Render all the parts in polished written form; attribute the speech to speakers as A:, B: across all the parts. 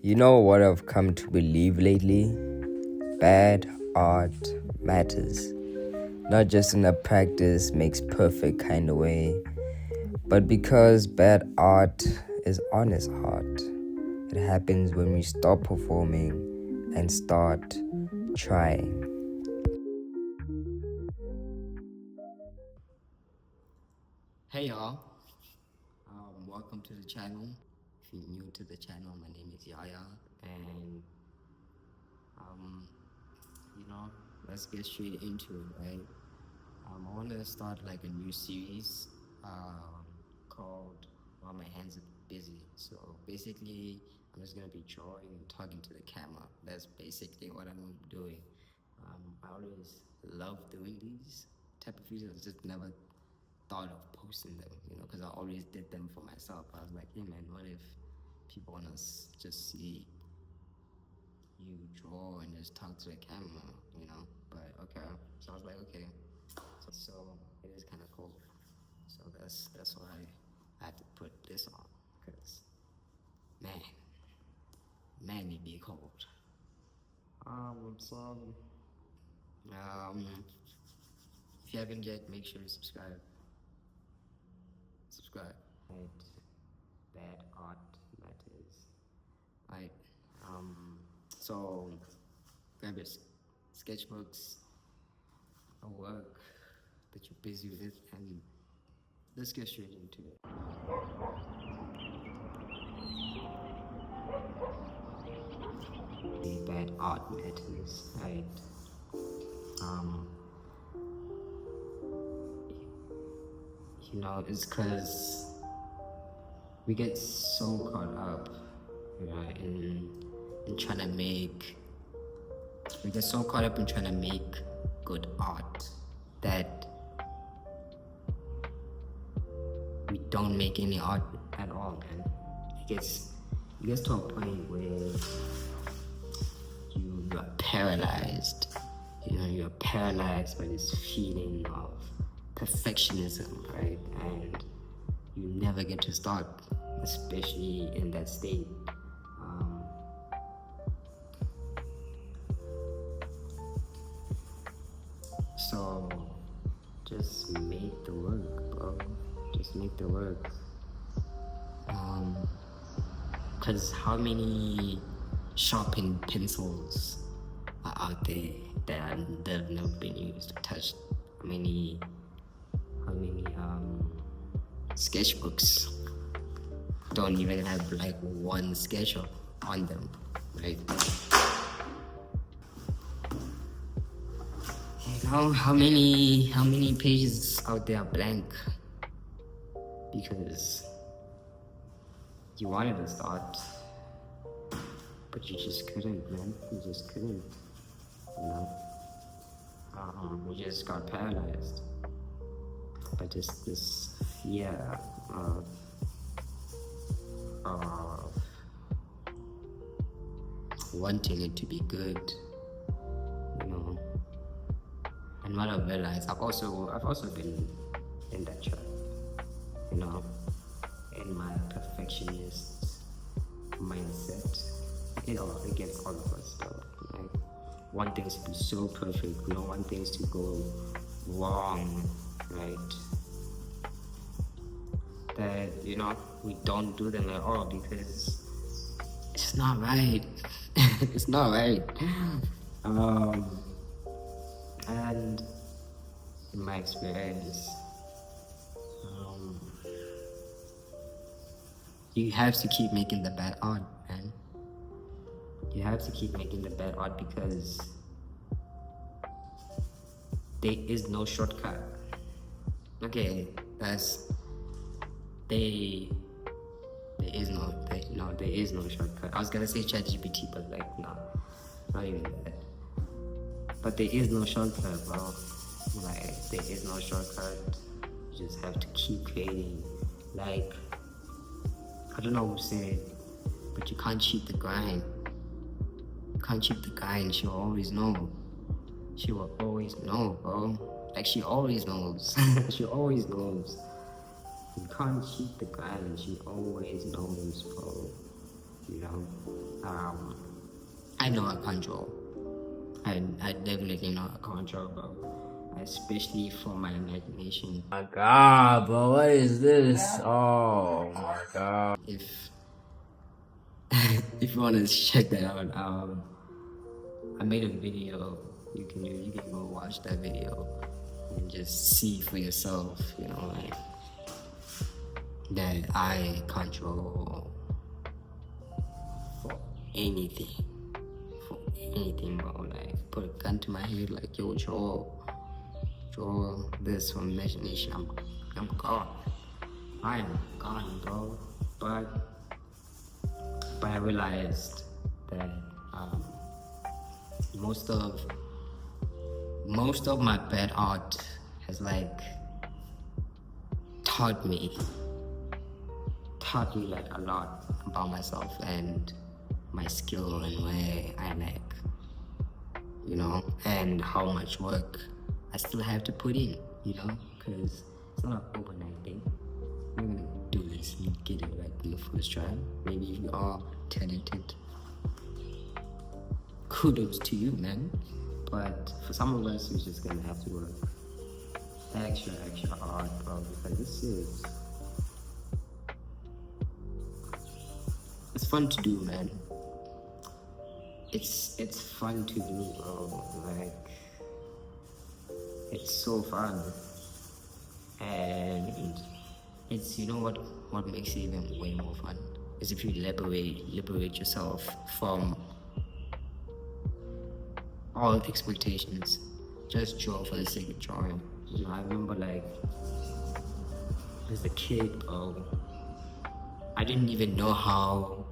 A: You know what I've come to believe lately? Bad art matters. Not just in a practice makes perfect kind of way, but because bad art is honest art. It happens when we stop performing and start trying.
B: Hey y'all, welcome to the channel. If you're new to the channel, my name is Yaya, and um, let's get straight into it, right? I want to start like a new series called "While My Hands Are Busy." So basically, I'm just gonna be drawing and talking to the camera. That's basically what I'm doing. I always love doing these type of videos. I just never thought of posting them, because I always did them for myself. I was like, hey man, what if people want to just see you draw and just talk to the camera? But okay, so I was like, okay, so it is kind of cool. So that's why I had to put this on, because man, it be cold. So um, if you haven't yet, make sure to subscribe. Right, bad art matters. Right. So grab your sketchbooks or work that you're busy with, and let's get straight into it. The bad art matters, right? Um, it's because we get so caught up, in trying to make. We get so caught up in trying to make good art that we don't make any art at all, man. It gets to a point where you're paralyzed. You're paralyzed by this feeling of perfectionism, right? And you never get to start, especially in that state. So just make the work, bro. Just make the work. Because how many sharpened pencils are out there that have never been used or touched? How many sketchbooks don't even have like one sketch on them, right? How many pages out there are blank because you wanted to start, but you just couldn't, man. You just couldn't, you know. You just got paralyzed by just this fear of wanting it to be good, And what I've realized, I've also been in that trap, in my perfectionist mindset. It gets all of us though. Like, want things to be so perfect, want things to go wrong, right? That we don't do them at all because it's not right. It's not right. And in my experience, you have to keep making the bad art, man. You have to keep making the bad art because there is no shortcut. Okay, there is no shortcut. I was gonna say ChatGPT, but like, no, not even that. But there is no shortcut, bro. Like, there is no shortcut. You just have to keep creating. Like, I don't know who said, but you can't cheat the grind. You can't cheat the grind. She'll always know. She will always know, bro. Like, she always knows. She always knows. You can't cheat the grind. She always knows, bro. I know I control. I definitely know I control, bro. Especially for my imagination.
A: My God, bro, what is this? Oh my God.
B: If if you want to check that out, I made a video. You can go watch that video and just see for yourself. You know, like that I control for anything, for anything, bro. Like put a gun to my head, like yo, draw this from imagination. I'm gone. I am gone, bro. But I realized that most of my bad art has like taught me like a lot about myself and my skill and where I lack, you know, and how much work I still have to put in, you know, because it's not an overnight thing. I'm gonna do this and get it right in the first try. Maybe if you are talented, kudos to you, man. But for some of us, we're just gonna have to work extra hard, bro, because this is it's fun to do, man. It's fun to do, bro. Like it's so fun, and it's you know what makes it even way more fun is if you liberate yourself from all expectations. Just draw for the sake of drawing. You know, I remember like as a kid, bro, I didn't even know how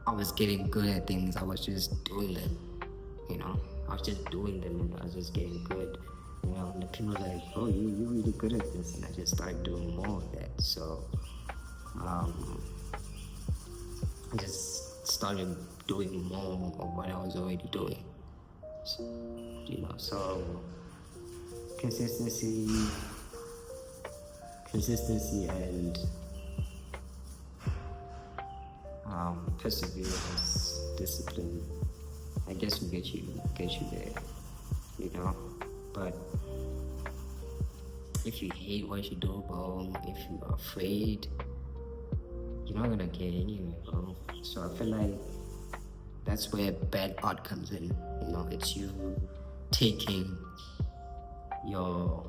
B: I was getting good at things. I was just doing them, you know. I was just doing them and I was just getting good. You know, and the people were like, oh, you really good at this. And I just started doing more of that. So, I just started doing more of what I was already doing. You know, so consistency and perseverance, discipline, I guess will get you there, you know. But if you hate what you do, bro, if you're afraid, you're not gonna get anywhere, bro. So I feel like that's where bad art comes in. You know, it's you taking your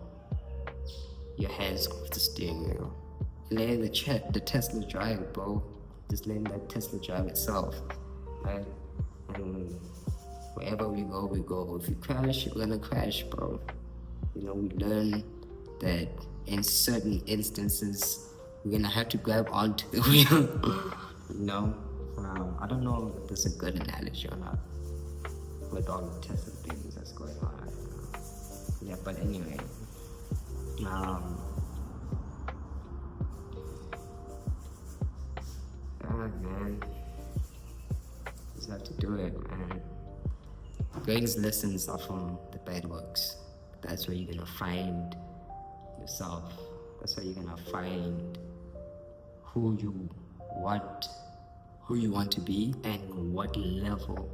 B: hands off the steering wheel, letting the Tesla drive, bro. Just letting that Tesla drive itself, right? And wherever we go. If you crash, you're gonna crash, bro. You know, we learn that in certain instances, we're gonna have to grab onto the wheel. You know, I don't know if that's a good analogy or not with all the Tesla things that's going on right now. Yeah, but anyway, man, just have to do it, man. The greatest lessons are from the bad works. That's where you're gonna find yourself. That's where you're gonna find who you want to be and what level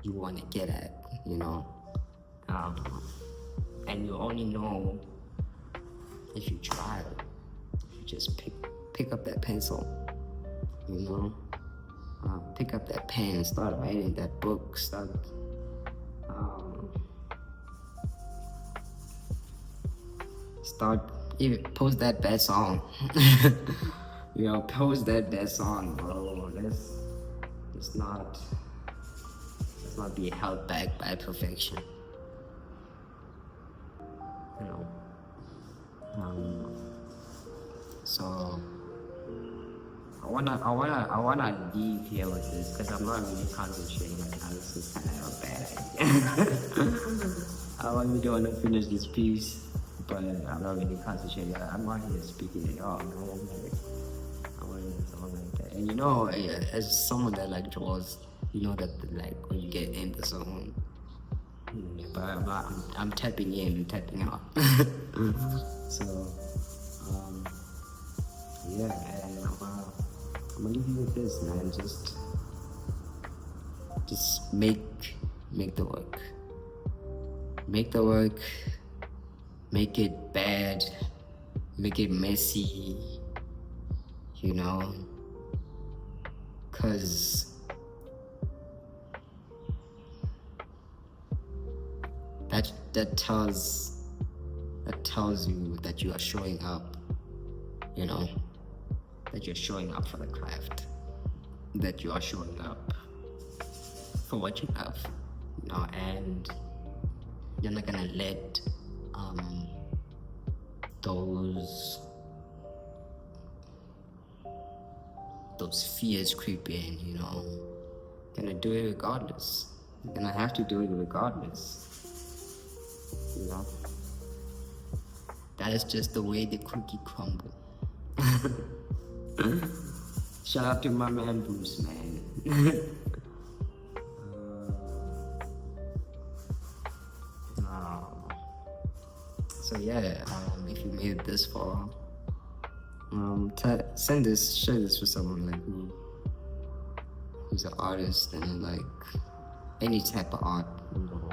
B: you want to get at, you know. And you only know if you try. If you just pick up that pencil, you know. Pick up that pen, start writing that book, even post that bad song. You know, post that bad song, bro. Let's not be held back by perfection. You know. So I wanna leave here with this because I'm not really concentrating right now. This is kind of a bad idea. I really want to finish this piece, but I'm not really concentrating. I'm not here speaking to y'all, man. Like, I want to do something like that. And you know, as someone that like draws, you know that like when you get in the zone. But I'm tapping in, tapping out. So, yeah, man, I'm gonna leave you with this, man. Just Just make the work. Make the work. Make it bad. Make it messy. You know, cause that tells you that you are showing up. You know, that you're showing up for the craft. That you are showing up for what you love. You know, and you're not gonna let those fears creep in, you know. You're gonna do it regardless. You're gonna have to do it regardless. You know. That is just the way the cookie crumble. Shout out to my man Bruce, man. So yeah, if you made it this far, share this with someone like who's an artist and like any type of art. You know,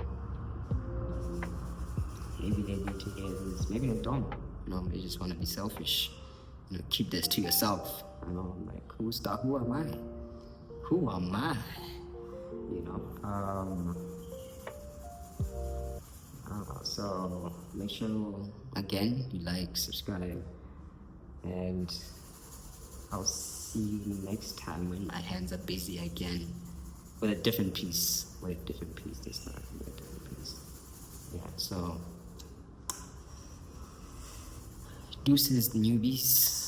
B: maybe they need to hear this, maybe they don't. You know, they just want to be selfish. You know, keep this to yourself. You know, like who am I? Who am I? You know. So make sure again you like, subscribe, and I'll see you next time when my hands are busy again with a different piece. This time with a different piece. Yeah. So deuces, newbies.